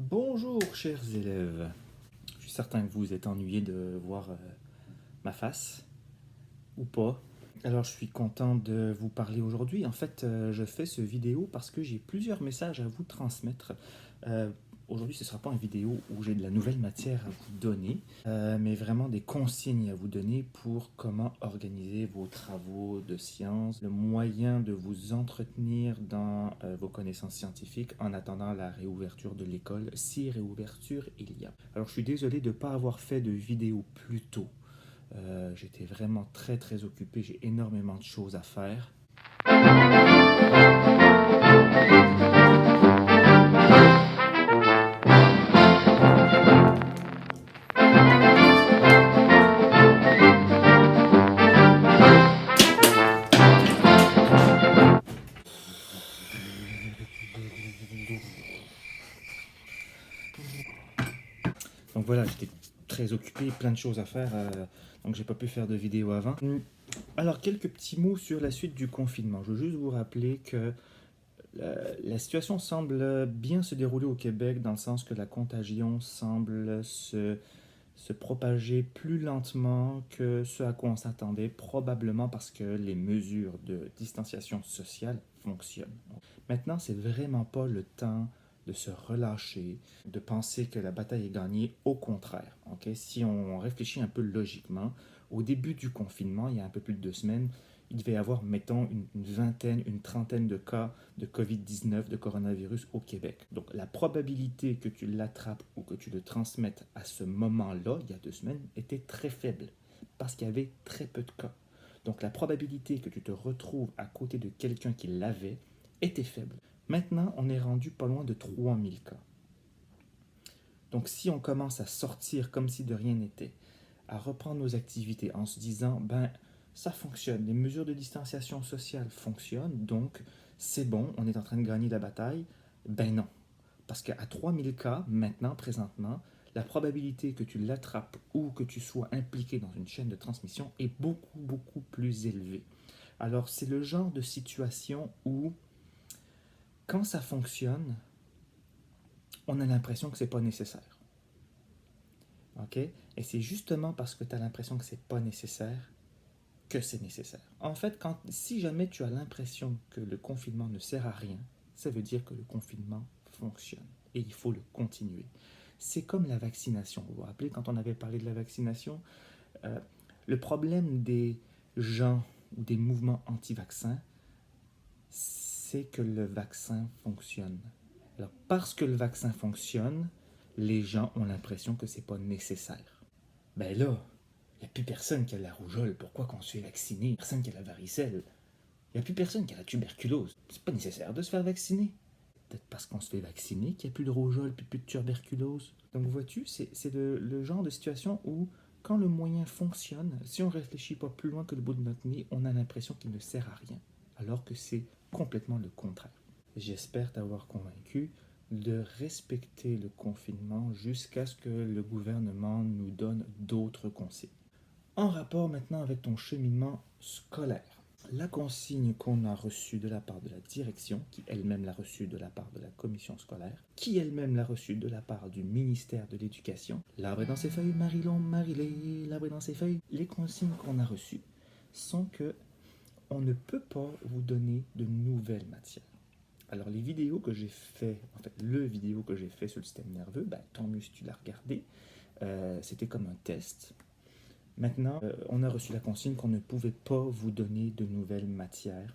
Bonjour chers élèves, je suis certain que vous êtes ennuyés de voir ma face, ou pas. Alors je suis content de vous parler aujourd'hui. En fait, je fais ce vidéo parce que j'ai plusieurs messages à vous transmettre. Euh, Aujourd'hui, ce ne sera pas une vidéo où j'ai de la nouvelle matière à vous donner, mais vraiment des consignes à vous donner pour comment organiser vos travaux de sciences, le moyen de vous entretenir dans vos connaissances scientifiques en attendant la réouverture de l'école, si réouverture il y a. Alors je suis désolé de ne pas avoir fait de vidéo plus tôt. J'étais vraiment très occupé, j'ai énormément de choses à faire. Donc voilà, j'étais très occupé, plein de choses à faire, donc j'ai pas pu faire de vidéo avant. Alors quelques petits mots sur la suite du confinement. Je veux juste vous rappeler que la situation semble bien se dérouler au Québec dans le sens que la contagion semble se propager plus lentement que ce à quoi on s'attendait, probablement parce que les mesures de distanciation sociale fonctionnent. Maintenant, c'est vraiment pas le temps de se relâcher, de penser que la bataille est gagnée. Au contraire, okay? Si on réfléchit un peu logiquement, au début du confinement, il y a un peu plus de 2 semaines, il devait y avoir, mettons, une vingtaine, une trentaine de cas de COVID-19, de coronavirus au Québec. Donc la probabilité que tu l'attrapes ou que tu le transmettes à ce moment-là, il y a 2 semaines, était très faible parce qu'il y avait très peu de cas. Donc la probabilité que tu te retrouves à côté de quelqu'un qui l'avait était faible. Maintenant, on est rendu pas loin de 3000 cas. Donc si on commence à sortir comme si de rien n'était, à reprendre nos activités en se disant, ben, ça fonctionne, les mesures de distanciation sociale fonctionnent, donc c'est bon, on est en train de gagner la bataille, ben non. Parce qu'à 3000 cas, maintenant, présentement, la probabilité que tu l'attrapes ou que tu sois impliqué dans une chaîne de transmission est beaucoup plus élevée. Alors c'est le genre de situation où, quand ça fonctionne, on a l'impression que c'est pas nécessaire. OK? Et c'est justement parce que tu as l'impression que c'est pas nécessaire que c'est nécessaire. En fait, si jamais tu as l'impression que le confinement ne sert à rien, ça veut dire que le confinement fonctionne et il faut le continuer. C'est comme la vaccination. Vous vous rappelez quand on avait parlé de la vaccination, euh, le problème des gens ou des mouvements anti-vaccins, c'est que le vaccin fonctionne. Alors, parce que le vaccin fonctionne, les gens ont l'impression que c'est pas nécessaire. Ben là, il n'y a plus personne qui a la rougeole, pourquoi qu'on se fait vacciner? Personne qui a la varicelle. Il n'y a plus personne qui a la tuberculose. C'est pas nécessaire de se faire vacciner. Peut-être parce qu'on se fait vacciner qu'il n'y a plus de rougeole, plus de tuberculose. Donc vois-tu, c'est le genre de situation où, quand le moyen fonctionne, si on ne réfléchit pas plus loin que le bout de notre nez, on a l'impression qu'il ne sert à rien. Alors que c'est complètement le contraire. J'espère t'avoir convaincu de respecter le confinement jusqu'à ce que le gouvernement nous donne d'autres consignes. En rapport maintenant avec ton cheminement scolaire, la consigne qu'on a reçue de la part de la direction, qui elle-même l'a reçue de la part de la commission scolaire, qui elle-même l'a reçue de la part du ministère de l'Éducation, l'arbre est dans ses feuilles, Marilon, Marilé, l'arbre est dans ses feuilles. Les consignes qu'on a reçues sont que on ne peut pas vous donner de nouvelles matières. Alors les vidéos que j'ai fait, en fait le vidéo que j'ai fait sur le système nerveux, ben, tant mieux si tu l'as regardé, c'était comme un test. Maintenant, on a reçu la consigne qu'on ne pouvait pas vous donner de nouvelles matières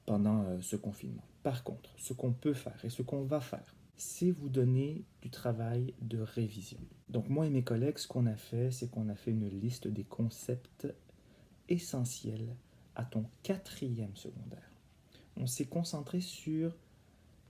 pendant ce confinement. Par contre, ce qu'on peut faire et ce qu'on va faire, c'est vous donner du travail de révision. Donc moi et mes collègues, ce qu'on a fait, c'est qu'on a fait une liste des concepts essentiels à ton 4e secondaire. On s'est concentré sur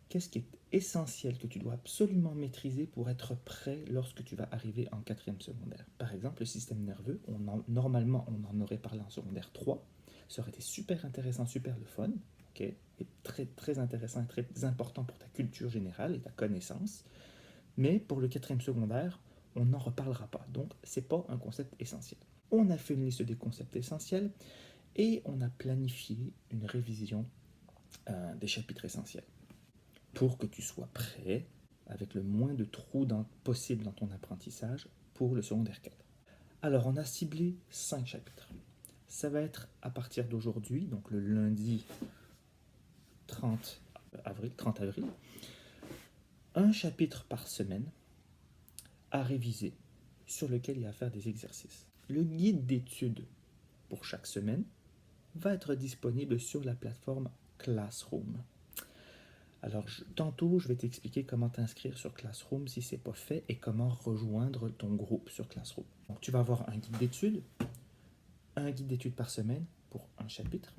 qu'est-ce qui est essentiel que tu dois absolument maîtriser pour être prêt lorsque tu vas arriver en 4e secondaire. Par exemple, le système nerveux, normalement on en aurait parlé en secondaire 3, ça aurait été super intéressant, super le fun, okay, et très intéressant et très important pour ta culture générale et ta connaissance, mais pour le 4e secondaire, on n'en reparlera pas, donc c'est pas un concept essentiel. On a fait une liste des concepts essentiels et on a planifié une révision des chapitres essentiels pour que tu sois prêt avec le moins de trous possible dans ton apprentissage pour le secondaire 4. Alors, on a ciblé 5 chapitres. Ça va être à partir d'aujourd'hui, donc le lundi 30 avril, un chapitre par semaine à réviser, sur lequel il y a à faire des exercices. Le guide d'études pour chaque semaine va être disponible sur la plateforme Classroom. Alors, tantôt, je vais t'expliquer comment t'inscrire sur Classroom si ce n'est pas fait et comment rejoindre ton groupe sur Classroom. Donc, tu vas avoir un guide d'études par semaine pour un chapitre.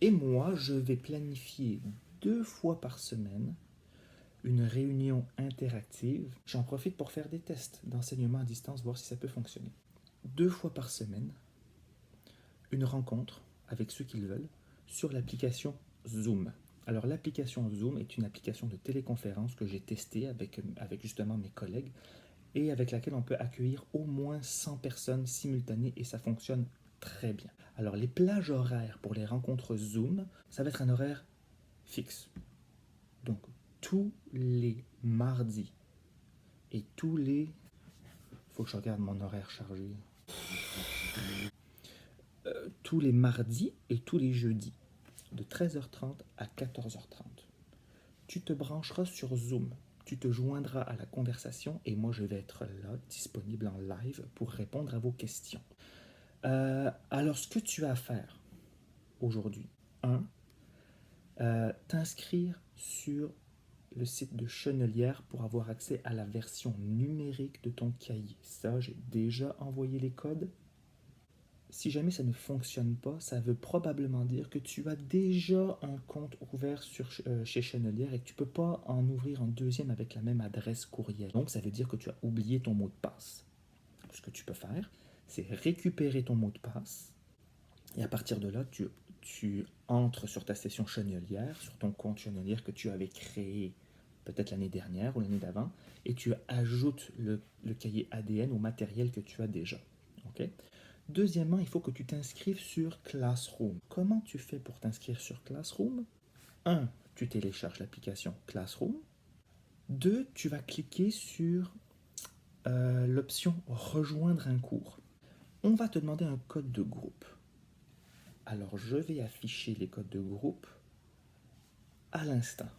Et moi, je vais planifier 2 fois par semaine une réunion interactive. J'en profite pour faire des tests d'enseignement à distance, voir si ça peut fonctionner. 2 fois par semaine, une rencontre avec ceux qui le veulent sur l'application Zoom. Alors l'application Zoom est une application de téléconférence que j'ai testée avec justement mes collègues et avec laquelle on peut accueillir au moins 100 personnes simultanées et ça fonctionne très bien. Alors les plages horaires pour les rencontres Zoom, ça va être un horaire fixe. Donc tous les mardis et tous les... Faut que je regarde mon horaire chargé. Tous les mardis et tous les jeudis, de 13h30 à 14h30. Tu te brancheras sur Zoom, tu te joindras à la conversation et moi je vais être là, disponible en live pour répondre à vos questions. Alors ce que tu as à faire aujourd'hui, t'inscrire sur le site de Chenelière pour avoir accès à la version numérique de ton cahier. Ça, j'ai déjà envoyé les codes. Si jamais ça ne fonctionne pas, ça veut probablement dire que tu as déjà un compte ouvert chez Chenelière et que tu ne peux pas en ouvrir un deuxième avec la même adresse courriel. Donc ça veut dire que tu as oublié ton mot de passe. Ce que tu peux faire, c'est récupérer ton mot de passe et à partir de là, tu entres sur ta session Chenelière, sur ton compte Chenelière que tu avais créé peut-être l'année dernière ou l'année d'avant, et tu ajoutes le cahier ADN au matériel que tu as déjà. Okay? Deuxièmement, il faut que tu t'inscrives sur Classroom. Comment tu fais pour t'inscrire sur Classroom? 1. Tu télécharges l'application Classroom. 2. Tu vas cliquer sur l'option Rejoindre un cours. On va te demander un code de groupe. Alors, je vais afficher les codes de groupe à l'instant.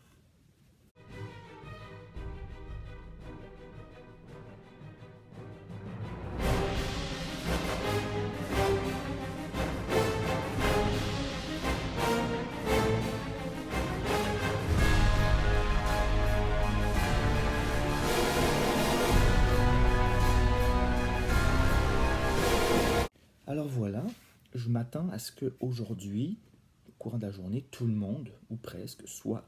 Alors voilà, je m'attends à ce qu'aujourd'hui, au courant de la journée, tout le monde, ou presque, soit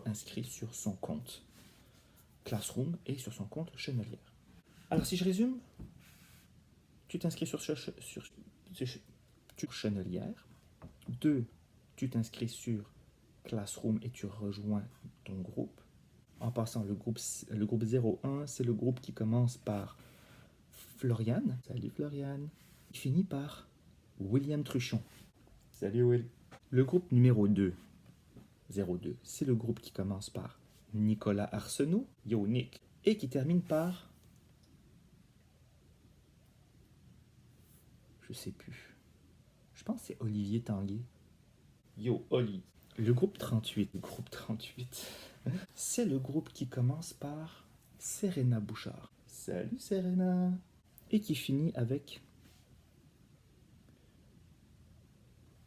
inscrit sur son compte Classroom et sur son compte Chenelière. Alors si je résume, tu t'inscris sur Chenelière. 2. Tu t'inscris sur Classroom et tu rejoins ton groupe. En passant, le groupe 01, c'est le groupe qui commence par Floriane. Salut Floriane. Qui finit par William Truchon. Salut Will. Le groupe numéro 2, 02, c'est le groupe qui commence par Nicolas Arsenault, Yo Nick, et qui termine par... Je sais plus. Je pense que c'est Olivier Tanguay. Yo Oli. Le groupe 38, c'est le groupe qui commence par Serena Bouchard. Salut Serena. Et qui finit avec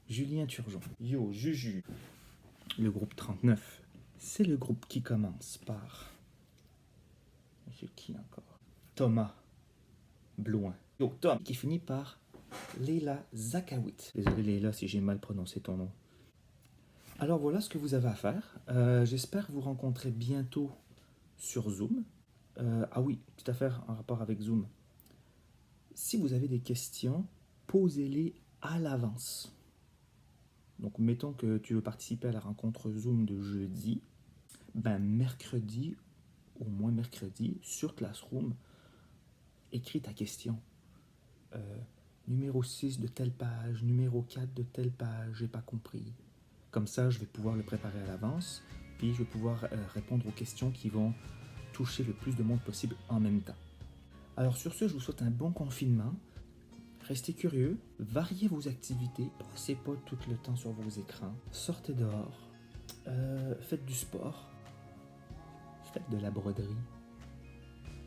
Julien Turgeon. Yo, Juju. Le groupe 39, c'est le groupe qui commence par... Monsieur qui encore? Thomas Blouin. Yo, Tom. Qui finit par Leila Zakawit. Désolé Leila si j'ai mal prononcé ton nom. Alors voilà ce que vous avez à faire. J'espère vous rencontrer bientôt sur Zoom. Ah oui, petite affaire en rapport avec Zoom. Si vous avez des questions, posez-les à l'avance. Donc, mettons que tu veux participer à la rencontre Zoom de jeudi. Ben, mercredi, au moins mercredi, sur Classroom, écris ta question. Numéro 6 de telle page, numéro 4 de telle page, j'ai pas compris. Comme ça, je vais pouvoir le préparer à l'avance, puis je vais pouvoir répondre aux questions qui vont toucher le plus de monde possible en même temps. Alors sur ce, je vous souhaite un bon confinement. Restez curieux, variez vos activités, passez pas tout le temps sur vos écrans, sortez dehors, faites du sport, faites de la broderie,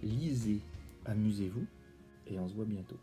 lisez, amusez-vous et on se voit bientôt.